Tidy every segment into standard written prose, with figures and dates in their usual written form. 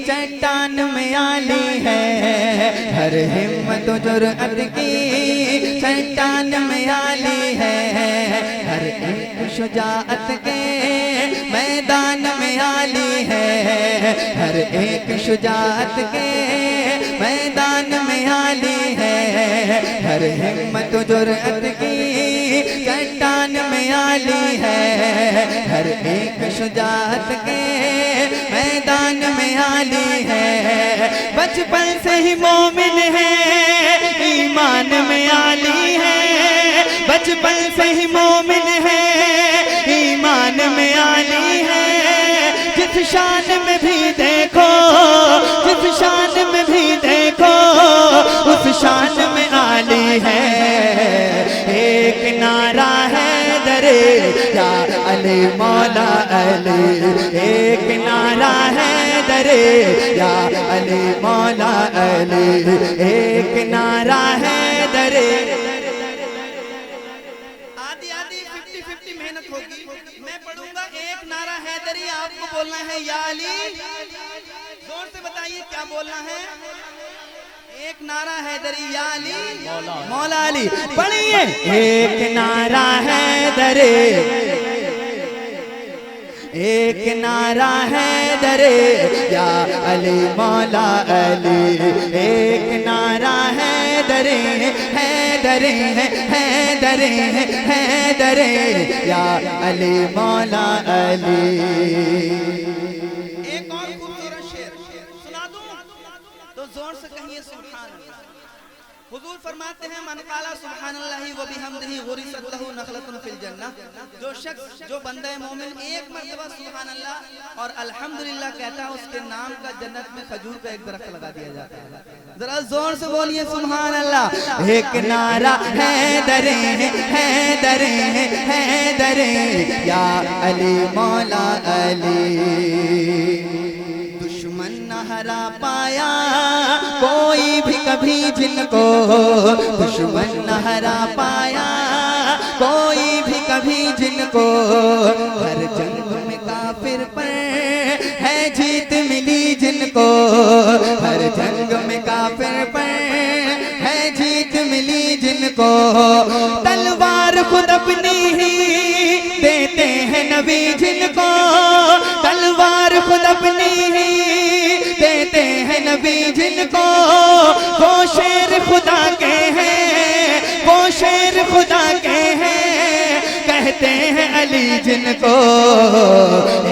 चट्टान में आली है, हर हिम्मत जुर्अत की चट्टान में आली है, हर एक शुजाअत के मैदान में आली है, हर एक शुजाअत के मैदान में आली है, हर हिम्मत जुर्अत की चट्टान में आली है, हर एक शुजाअत के मैदान में आली है। बचपन से ही मोमिन है, ईमान में आली है, बचपन से ही मोमिन है, ईमान में आली है। जिस शान में भी देखो, जिस शान में भी देखो, उस शान में आली है। एक नारा है दरे या अली मौला अली, एक नारा है दरे या अली मौला अली, एक नारा है दरे। आधी आधी 50-50 मेहनत होगी। मैं पढ़ूंगा एक नारा हैदरी, आपको बोलना है या अली। जोर से बताइए क्या बोलना है। एक नारा हैदरी या अली मौला अली। पढ़िए एक नारा हैदरी, एक नारा हैदरी या अली मौला अली, एक नारा हैदरी हैदरी हैदरी हैदरी या अली मौला अली। एक और खूबसूरत शेर सुना दूं तो जोर से कहिए सुभान अल्लाह। हुजूर फरमाते हैं मन काला सुब्हानल्लाहि व बिहम्दिही गुरिसत लहू नखलतुन फिल जन्नह। जो शख्स, जो बंदा मोमिन एक मर्तबा सुभान अल्लाह और अल्हम्दुलिल्लाह कहता है, उसके नाम का जन्नत में खजूर का एक दरख्त लगा दिया जाता है। जरा जोर से बोलिए सुभान अल्लाह। एक नारा हैदरी हैदरी हैदरी या अली मौला अली। दुश्मन न हरा पाया कोई भी कभी जिनको, दुश्मन न हरा पाया कोई भी कभी जिनको, हर जंग में काफिर पर है जीत मिली जिनको, हर जंग में काफिर पर है जीत मिली जिनको। तलवार खुद अपनी ही देते हैं नबी जिनको, तलवार खुद अपनी ही देते हैं नबी जिनको। वो शेर खुदा के हैं, वो शेर खुदा के हैं, कहते हैं अली जिनको।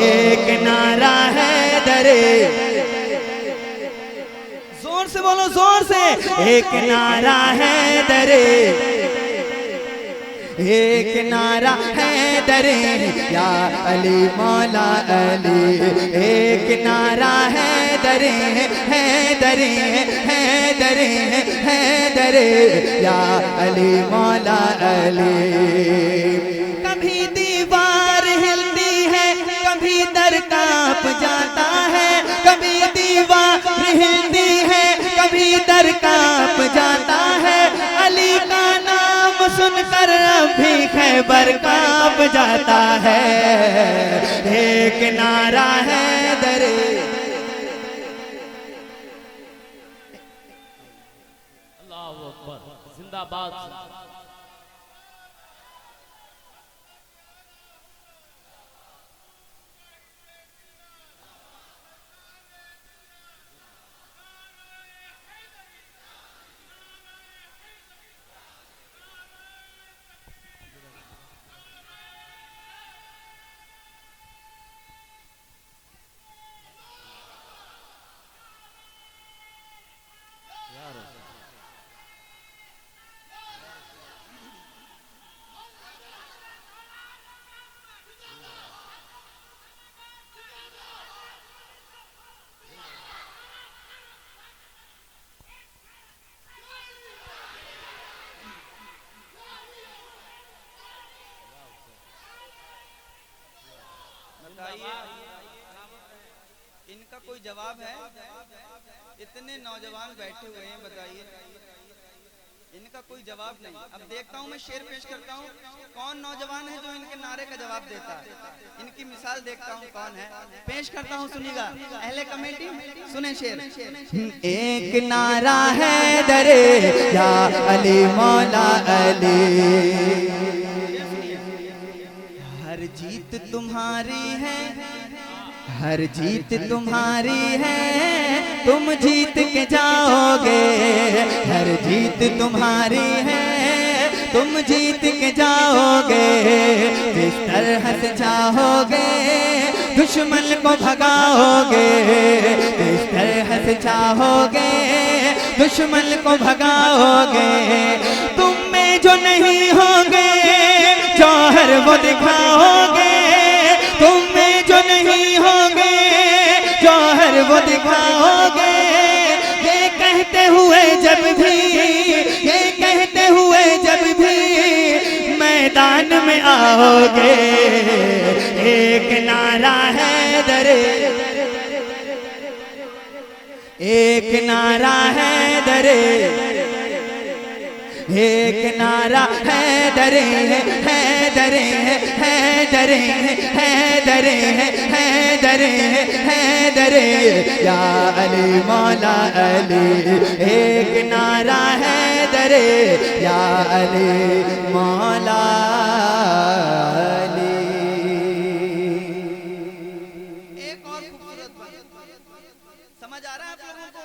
एक नारा है दरे, जोर से बोलो जोर से। एक नारा है दरे, एक नारा है दरे या अली मौला अली, एक नारा है दरे है दरे है दरे है दरे या अली मौला अली। कभी दीवार हिलती है, कभी दर कांप जाता है, कभी दीवार हिलती है, कभी दर कांप जाता है। अली का नाम सुनकर भी खैबर कांप जाता है। एक नारा है दरे। अल्लाहू अकबर, जिंदाबाद। इनका कोई जवाब है? इतने नौजवान बैठे हुए हैं, बताइए इनका कोई जवाब नहीं। अब देखता हूँ मैं शेर पेश करता हूँ, कौन नौजवान है जो इनके नारे का जवाब देता है। इनकी मिसाल देखता हूँ कौन है, पेश करता हूँ, सुनिएगा अहले कमेटी, सुने शेर। एक नारा है दरे या अली मौला अली, हर जीत तुम्हारी है, हर जीत तुम्हारी है, तुम जीत के जाओगे, हर जीत तुम्हारी है, तुम जीत के जाओगे, जिस तरह से चाहोगे दुश्मन को भगाओगे, जिस तरह से चाहोगे दुश्मन को भगाओगे, तुम में जो नहीं होंगे जौहर वो दिखाओगे, तुम में जो नहीं होंगे जौहर वो दिखाओगे, ये कहते हुए जब भी, ये कहते हुए जब भी मैदान में आओगे, एक नारा है दरे, एक नारा है दरे, एक नारा है दरे, है दरे, है दरे, है दरे, है दरे, है दरे या अली मौला अली, एक नारा है दरे या अली मौला अली। एक और खूबसूरत बात समझ आ रहा है आप लोगों को?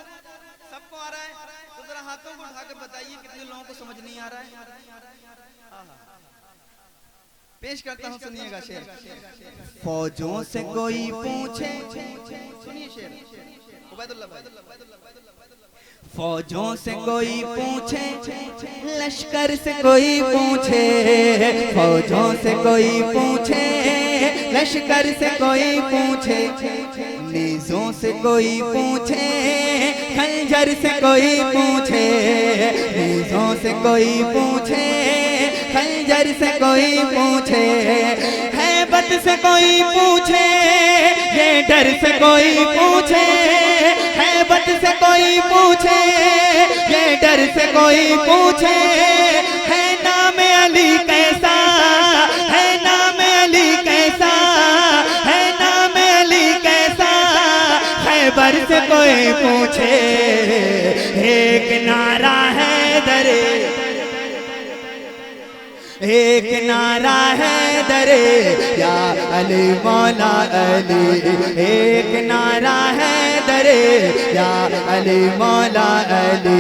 सबको आ रहा है? तो जरा हाथों को उठा के बताइए कितने लोगों को समझ नहीं आ रहा है। पेश करता हूँ, सुनिएगा शेर। फौजों से कोई पूछे, सुनिए शेर, उबैदुल्लाह भाई। फौजों से कोई पूछे, लश्कर से कोई पूछे, फौजों से कोई पूछे, लश्कर से कोई पूछे, नेज़ों से कोई पूछे, खंजर से कोई पूछे, नेज़ों से कोई पूछे, खंजर से कोई पूछे, हैबत से कोई पूछे, ये डर से कोई पूछे, हैबत से कोई पूछे, ये डर से कोई पूछे, है नाम अली कैसा, है नाम अली कैसा, है नाम अली कैसा, खैबर से कोई पूछे, एक नारा है दरे, एक नारा है दरे या अली मौला अली, एक नारा है दरे या अली मौला अली,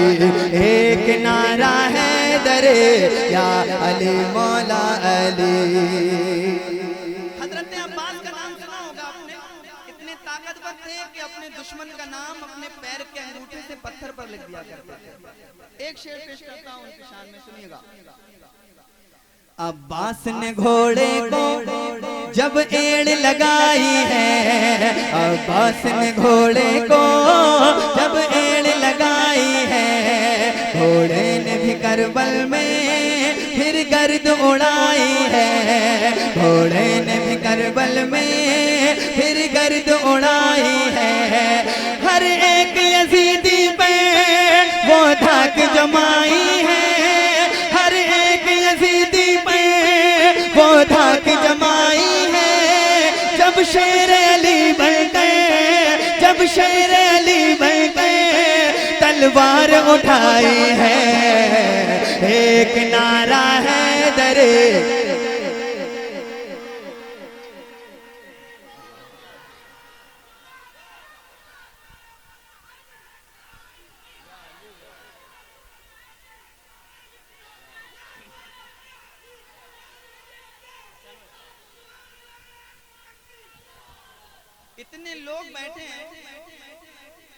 एक नारा है दरे या अली मौला अली। हज़रत अब्बास का नाम सुना होगा आपने, कितने ताकतवर थे कि अपने दुश्मन का नाम अपने पैर के अंगूठे से पत्थर पर लिख दिया करते थे। एक शेर पेश करता हूँ उनकी शान में, सुनिएगा। अब्बास ने घोड़े को जब एड़ लगाई है, अब्बास ने घोड़े को जब एड़ लगाई है, घोड़े ने भी करबल में फिर गर्द उड़ाई है, घोड़े ने भी करबल में फिर गर्द उड़ाई है, हर एक यजीदी पे वो धाक जमाई है, हर एक यजीदी वो धाक जमाई है, जब शेर अली बन गए, जब शेर अली बन गए, तलवार उठाई है, एक नारा है दरे, इतने लोग बैठे हैं,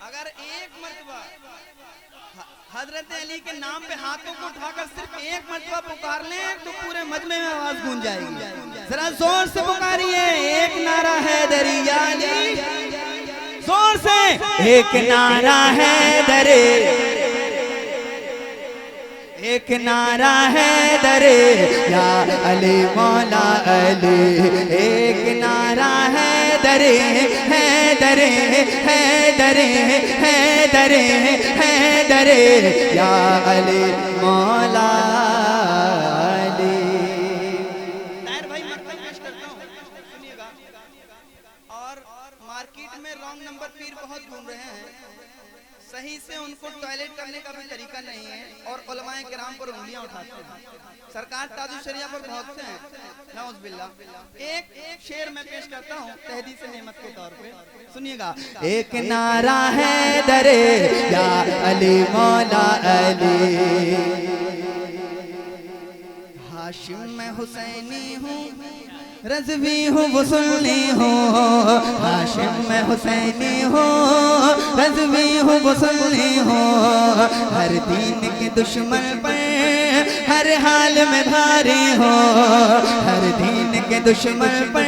अगर एक मर्तबा हजरत अली के नाम पे हाथों को उठाकर सिर्फ एक मर्तबा पुकार लें तो पूरे मजमे में आवाज गूंज जाएगी। जरा जोर से पुकारिए, एक नारा है दरी या अली, जोर से, एक नारा है दरे, एक नारा है दरे या अली मौला अली, एक नारा है दरे दरे है दरे है दरे है दरे है दरे या अली मौला अली। ताहिर भाई मैं पेश करता हूँ, सुनिएगा। और मार्केट में रॉन्ग नंबर पीर बहुत घूम रहे हैं, सही से उनको टॉयलेट करने का भी तरीका नहीं है और उलमाए किराम पर उंगलियां उठाते हैं। सरकार ताजुल शरिया पर भौंकते हैं, नाउज़ बिल्लाह। एक शेर मैं पेश करता हूँ तहदीस नेमत के तौर पे, सुनिएगा। एक नारा है दरे या अली मौला अली, हाशिम मैं हुसैनी हूँ रज़वी हूँ वसुल्ली हूँ, हाशिम मैं हुसैनी हूँ रज़वी हूँ वसुल्ली हूँ। हर दीन के दुश्मन पर हर हाल में भारी हो, हर दीन के दुश्मन पर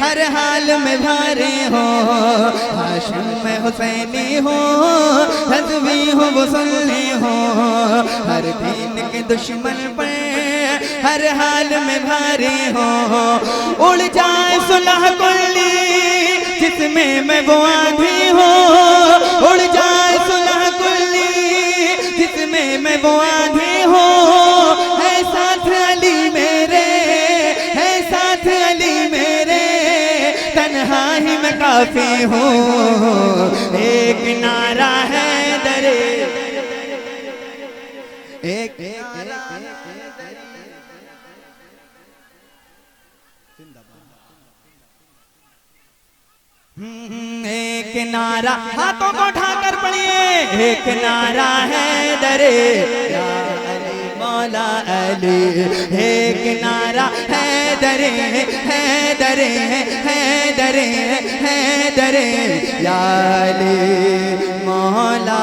हर हाल में भारी हो। हाशिम मैं हुसैनी हूँ रज़वी हूँ वसुल्ली हूँ। हर दीन के दुश्मन पर हर हाल में भारी हो। उड़ जाए सुलह कुल्ली जिसमें मैं वो आंधी हूँ, उड़ जाए सुलह कुल्ली जिसमें मैं वो आंधी हूँ। है साथ अली मेरे, है साथ अली मेरे, तन्हा ही मैं काफी हूँ। एक नारा है दरे, एक नारा है दरे। एक नारा हाथों को उठाकर पढ़िए, एक नारा है दरे या अली मौला अली, एक नारा है दरे है दरे है दरे है दरे या अली मौला